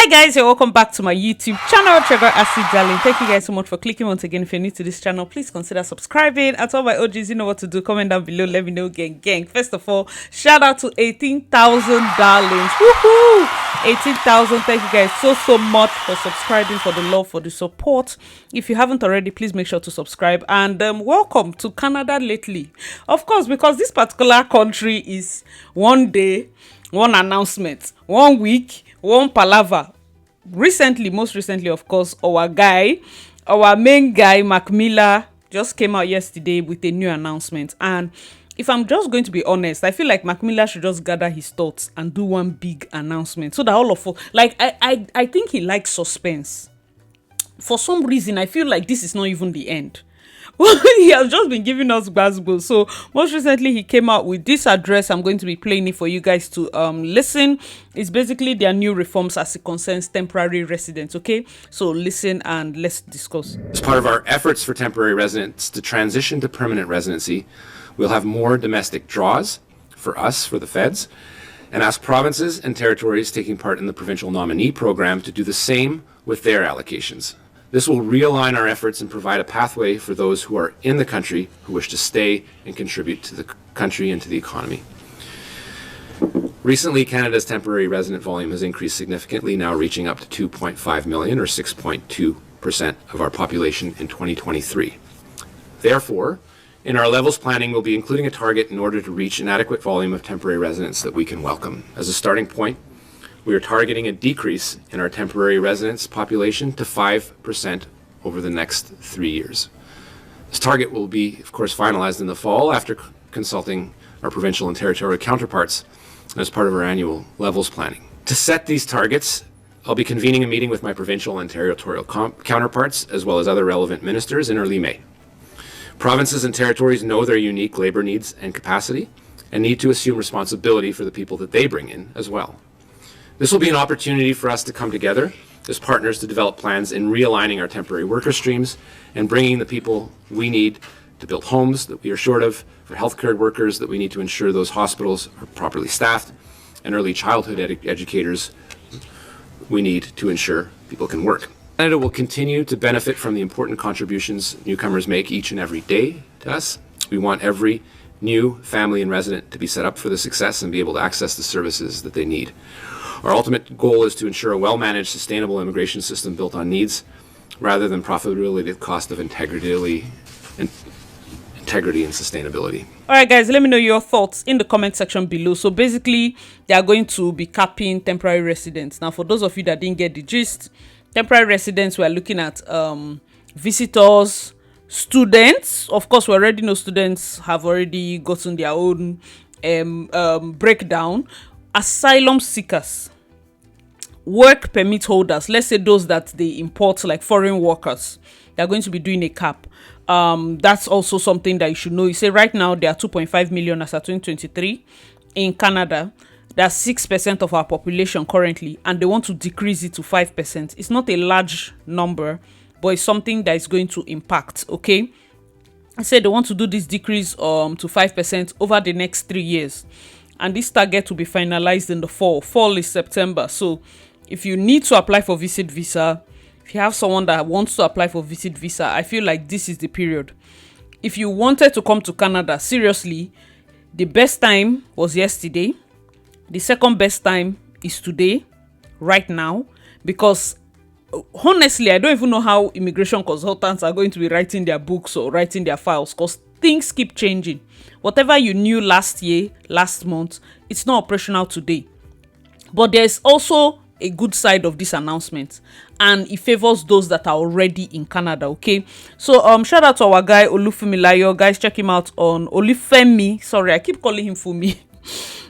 Hi guys, and welcome back to my YouTube channel, Trevor Acid Darling. Thank you guys so much for clicking once again. If you're new to this channel, please consider subscribing. And to all my OGs, you know what to do. Comment down below, let me know, gang. First of all, shout out to 18,000 darlings. Woohoo! 18,000. Thank you guys so much for subscribing, for the love, for the support. If you haven't already, please make sure to subscribe. And welcome to Canada lately. Of course, because this particular country is one day, one announcement, 1 week, one palaver. Most recently, of course, our main guy, Mac Miller, just came out yesterday with a new announcement. And if I'm just going to be honest, I feel like Mac Miller should just gather his thoughts and do one big announcement so that all of us, like, I think he likes suspense. For some reason, I feel like this is not even the end. He has just been giving us basketball. So most recently he came out with this address. I'm going to be playing it for you guys to listen. It's basically their new reforms as it concerns temporary residents. Okay, so listen and let's discuss. As part of our efforts for temporary residents to transition to permanent residency, we'll have more domestic draws for the feds, and ask provinces and territories taking part in the provincial nominee program to do the same with their allocations. This will realign our efforts and provide a pathway for those who are in the country who wish to stay and contribute to the country and to the economy. Recently, Canada's temporary resident volume has increased significantly, now reaching up to 2.5 million, or 6.2% of our population in 2023. Therefore, in our levels planning, we'll be including a target in order to reach an adequate volume of temporary residents that we can welcome. As a starting point, we are targeting a decrease in our temporary residents population to 5% over the next 3 years. This target will be, of course, finalized in the fall after consulting our provincial and territorial counterparts as part of our annual levels planning. To set these targets, I'll be convening a meeting with my provincial and territorial counterparts, as well as other relevant ministers, in early May. Provinces and territories know their unique labor needs and capacity and need to assume responsibility for the people that they bring in as well. This will be an opportunity for us to come together as partners to develop plans in realigning our temporary worker streams and bringing the people we need to build homes that we are short of, for healthcare workers that we need to ensure those hospitals are properly staffed, and early childhood educators we need to ensure people can work. Canada will continue to benefit from the important contributions newcomers make each and every day to us. We want every new family and resident to be set up for the success and be able to access the services that they need. Our ultimate goal is to ensure a well-managed, sustainable immigration system built on needs rather than profitability at the cost of integrity and sustainability. All right, guys, let me know your thoughts in the comment section below. So basically, they are going to be capping temporary residents. Now, for those of you that didn't get the gist, temporary residents, we are looking at visitors, students. Of course, we already know students have already gotten their own breakdown. Asylum seekers, work permit holders, let's say those that they import, like foreign workers, they're going to be doing a cap. That's also something that you should know. You say right now there are 2.5 million as of 2023 in Canada. That's 6% of our population currently, and they want to decrease it to 5%. It's not a large number, but it's something that is going to impact. Okay, I said they want to do this decrease to 5% over the next 3 years. And this target will be finalized in the fall. Fall is September. So if you need to apply for visit visa, if you have someone that wants to apply for visit visa, I feel like this is the period. If you wanted to come to Canada, seriously, the best time was yesterday. The second best time is today, right now. Because honestly, I don't even know how immigration consultants are going to be writing their books or writing their files, because things keep changing. Whatever you knew last year, last month, it's not operational today. But there's also a good side of this announcement, and it favors those that are already in Canada. Okay, so shout out to our guy Olufumilayo. Guys, check him out on Olufemi. Sorry, I keep calling him Fumi.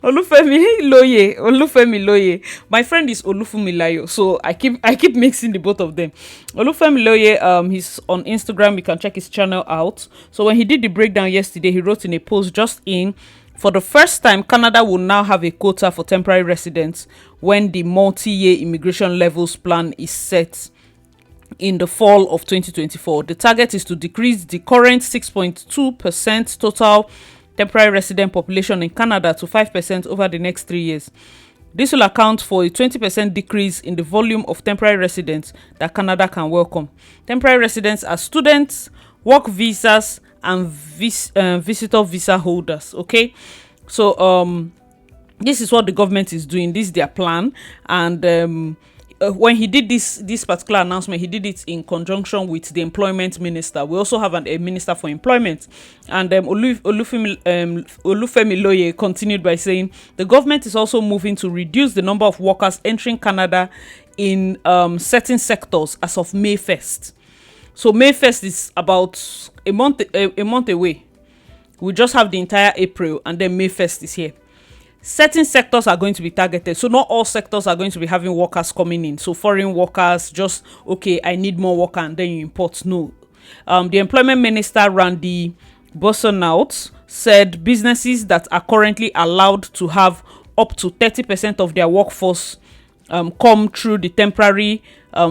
Olufemi Loye. My friend is Olufumilayo, so I keep mixing the both of them. Olufemi Loye, he's on Instagram. You can check his channel out. So when he did the breakdown yesterday, he wrote in a post just in, for the first time, Canada will now have a quota for temporary residents when the multi-year immigration levels plan is set in the fall of 2024. The target is to decrease the current 6.2% total temporary resident population in Canada to 5% over the next 3 years. This will account for a 20% decrease in the volume of temporary residents that Canada can welcome. Temporary residents are students, work visas, and visitor visa holders. Okay, so this is what the government is doing. This is their plan, and when he did this particular announcement, he did it in conjunction with the employment minister. We also have a minister for employment, and Olufemi Loye continued by saying the government is also moving to reduce the number of workers entering Canada in certain sectors as of May 1st. So May 1st is about a month away. We just have the entire April, and then May 1st is here. Certain sectors are going to be targeted, so not all sectors are going to be having workers coming in. So foreign workers, just okay, I need more worker, and then you import. No, the employment minister Randy Bossonaut said businesses that are currently allowed to have up to 30% of their workforce come through the temporary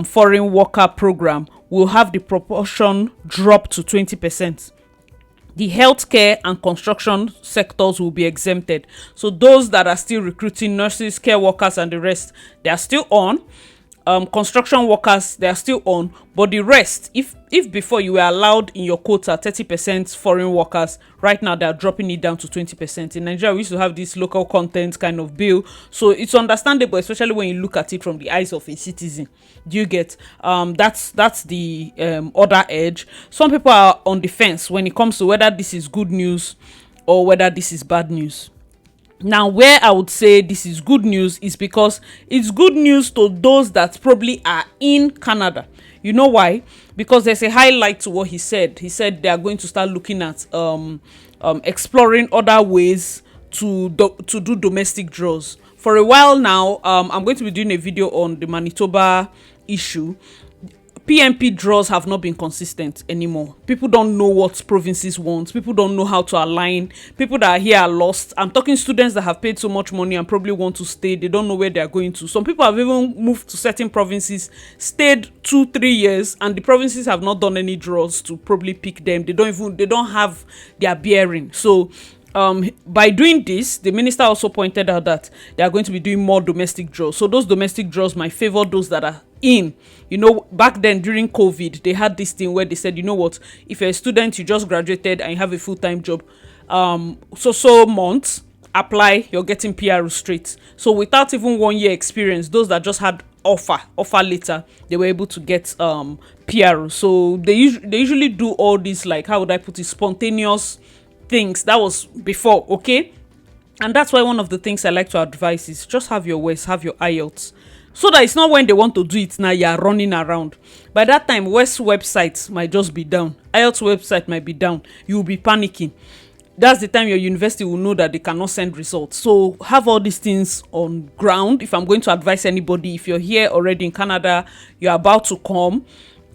foreign worker program will have the proportion drop to 20%. The healthcare and construction sectors will be exempted. So those that are still recruiting nurses, care workers, and the rest, they are still on. Construction workers, they are still on. But the rest, if before you were allowed in your quota 30% foreign workers, right now they are dropping it down to 20%. In Nigeria, we used to have this local content kind of bill. So it's understandable, especially when you look at it from the eyes of a citizen. Do you get? That's the other edge. Some people are on the fence when it comes to whether this is good news or whether this is bad news. Now, where I would say this is good news is because it's good news to those that probably are in Canada. You know why? Because there's a highlight to what he said. He said they are going to start looking at exploring other ways to do domestic draws. For a while now, I'm going to be doing a video on the Manitoba issue. PMP draws have not been consistent anymore. People don't know what provinces want. People don't know how to align. People that are here are lost. I'm talking students that have paid so much money and probably want to stay. They don't know where they are going to. Some people have even moved to certain provinces, stayed 2-3 years, and the provinces have not done any draws to probably pick them. They don't have their bearing. So by doing this, the minister also pointed out that they are going to be doing more domestic draws. So those domestic draws might favor those that are in. You know, back then during COVID, they had this thing where they said, you know what, if you're a student, you just graduated and you have a full-time job, so months, apply, you're getting PR straight. So without even 1 year experience, those that just had offer later, they were able to get PR. So they usually do all these, like, how would I put it, spontaneous things. That was before, okay? And that's why one of the things I like to advise is just have your WES, have your IELTS, so that it's not when they want to do it now you're running around. By that time, WES websites might just be down, IELTS website might be down, you'll be panicking. That's the time your university will know that they cannot send results. So have all these things on ground. If I'm going to advise anybody, if you're here already in Canada, you're about to come,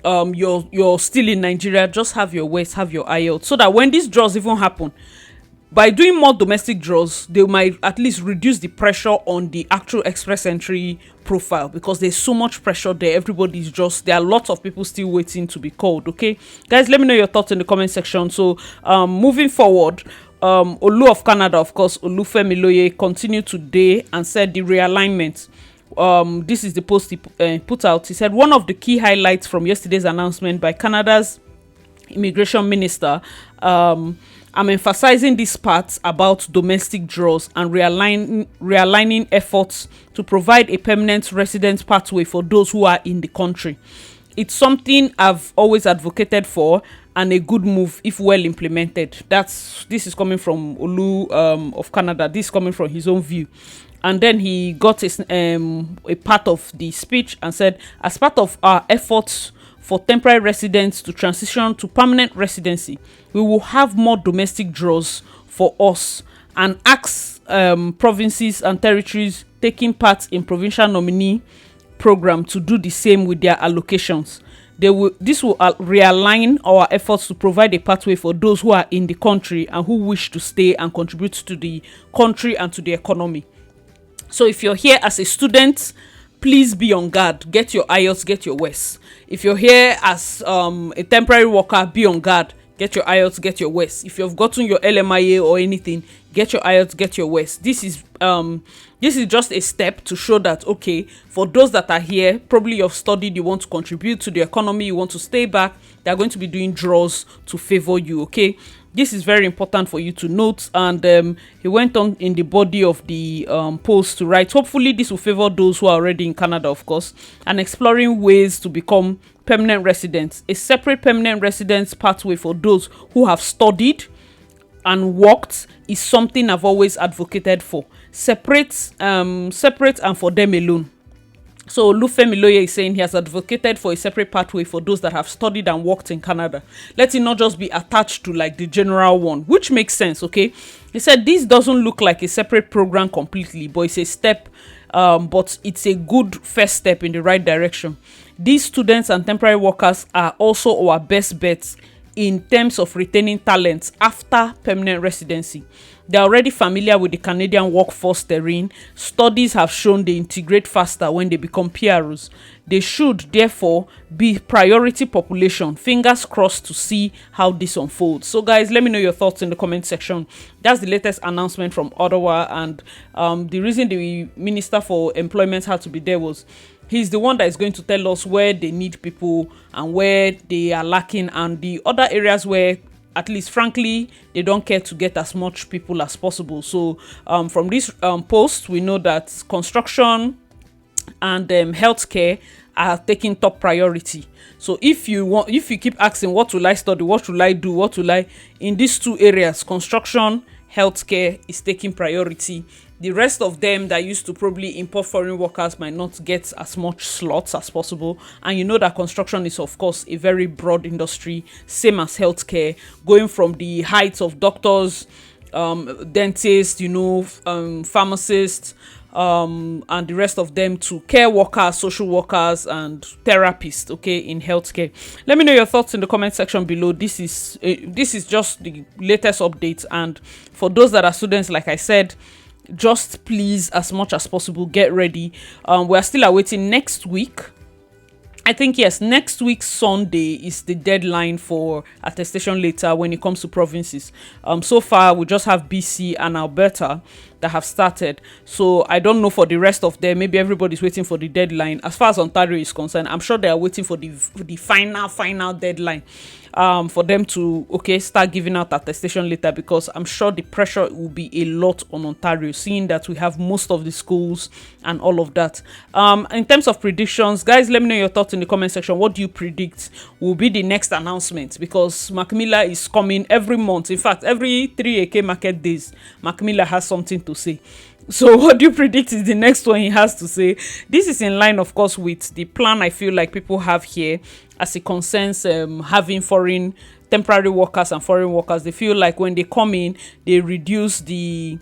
you're still in Nigeria, just have your WES, have your IELTS, so that when these draws even happen, by doing more domestic draws, they might at least reduce the pressure on the actual express entry profile, because there's so much pressure there. Everybody's just, there are lots of people still waiting to be called. Okay, guys, let me know your thoughts in the comment section. So moving forward, Olu of Canada, of course, Olufemi Loye, continued today and said the realignment. This is the post he put out. He said one of the key highlights from yesterday's announcement by Canada's immigration minister, I'm emphasizing this part about domestic draws and realigning efforts to provide a permanent residence pathway for those who are in the country. It's something I've always advocated for, and a good move if well implemented. This is coming from Olu of Canada. This is coming from his own view. And then he got a part of the speech and said, as part of our efforts for temporary residents to transition to permanent residency, we will have more domestic draws for us and ask provinces and territories taking part in provincial nominee program to do the same with their allocations. This will realign our efforts to provide a pathway for those who are in the country and who wish to stay and contribute to the country and to the economy. So if you're here as a student, please be on guard. Get your IELTS, get your WES. If you're here as a temporary worker, be on guard. get your IELTS, get your WES. If you've gotten your LMIA or anything, get your IELTS, get your WES. This is just a step to show that, okay, for those that are here, probably you've studied, you want to contribute to the economy, you want to stay back, they're going to be doing draws to favor you, okay? This is very important for you to note. And he went on in the body of the post to write, hopefully this will favor those who are already in Canada, of course, and exploring ways to become permanent residents. A separate permanent residence pathway for those who have studied and worked is something I've always advocated for. Separate and for them alone. So Lufemi Loye is saying he has advocated for a separate pathway for those that have studied and worked in Canada. Let it not just be attached to like the general one, which makes sense, okay? He said this doesn't look like a separate program completely, but it's a step, but it's a good first step in the right direction. These students and temporary workers are also our best bets in terms of retaining talents after permanent residency. They are already familiar with the Canadian workforce terrain. Studies have shown they integrate faster when they become PROs. They should therefore be priority population. Fingers crossed to see how this unfolds. So guys, let me know your thoughts in the comment section. That's the latest announcement from Ottawa, and the reason the Minister for Employment had to be there was he's the one that is going to tell us where they need people and where they are lacking, and the other areas where, at least frankly, they don't care to get as much people as possible. So from this post, we know that construction and healthcare are taking top priority. So if you keep asking, what will I study, what will I do, what will I, in these two areas, construction, healthcare is taking priority. The rest of them that used to probably import foreign workers might not get as much slots as possible. And you know that construction is, of course, a very broad industry, same as healthcare, going from the heights of doctors, dentists, pharmacists, and the rest of them to care workers, social workers, and therapists, okay, in healthcare. Let me know your thoughts in the comment section below. This is just the latest updates, and for those that are students, like I said, just please, as much as possible, get ready. We are still awaiting next week. I think, yes, next week Sunday is the deadline for attestation letter when it comes to provinces. So far we just have BC and Alberta that have started. So I don't know for the rest of them. Maybe everybody's waiting for the deadline. As far as Ontario is concerned, I'm sure they are waiting for the final deadline for them to start giving out attestation letter, because I'm sure the pressure will be a lot on Ontario, seeing that we have most of the schools and all of that. In terms of predictions, guys, let me know your thoughts in the comment section. What do you predict will be the next announcement? Because Macmillan is coming every month. In fact, every 3 AK market days, Macmillan has something to say. So what do you predict is the next one he has to say? This is in line, of course, with the plan I feel like people have here as it concerns having foreign temporary workers and foreign workers. They feel like when they come in, they reduce the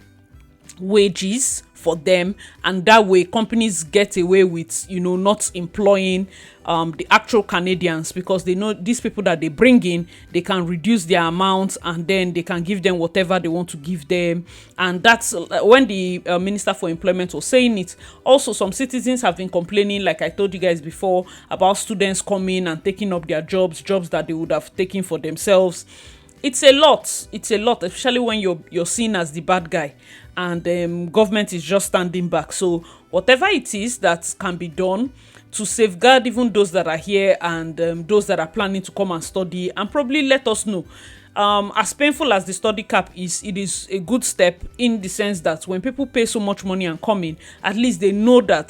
wages for them, and that way companies get away with not employing the actual Canadians, because they know these people that they bring in, they can reduce their amounts and then they can give them whatever they want to give them. And that's when the Minister for Employment was saying it. Also, some citizens have been complaining, like I told you guys before, about students coming and taking up their jobs that they would have taken for themselves. It's a lot, especially when you're seen as the bad guy and government is just standing back. So whatever it is that can be done to safeguard even those that are here and those that are planning to come and study, and probably let us know. As painful as the study cap is, it is a good step in the sense that when people pay so much money and come in, at least they know that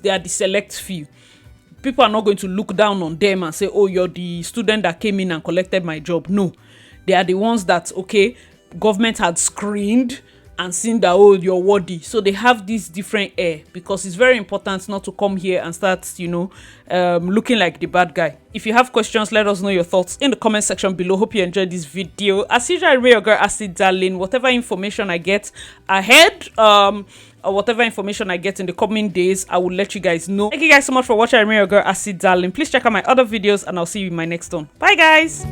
they are the select few. People are not going to look down on them and say, oh, you're the student that came in and collected my job. No, they are the ones that, government had screened and seen that, oh, you're worthy. So they have this different air, because it's very important not to come here and start, looking like the bad guy. If you have questions, let us know your thoughts in the comment section below. Hope you enjoyed this video. As usual, I remain your girl, Acid Darling. Whatever information I get ahead, or whatever information I get in the coming days, I will let you guys know. Thank you guys so much for watching. I remain your girl, Acid Darling. Please check out my other videos, and I'll see you in my next one. Bye, guys.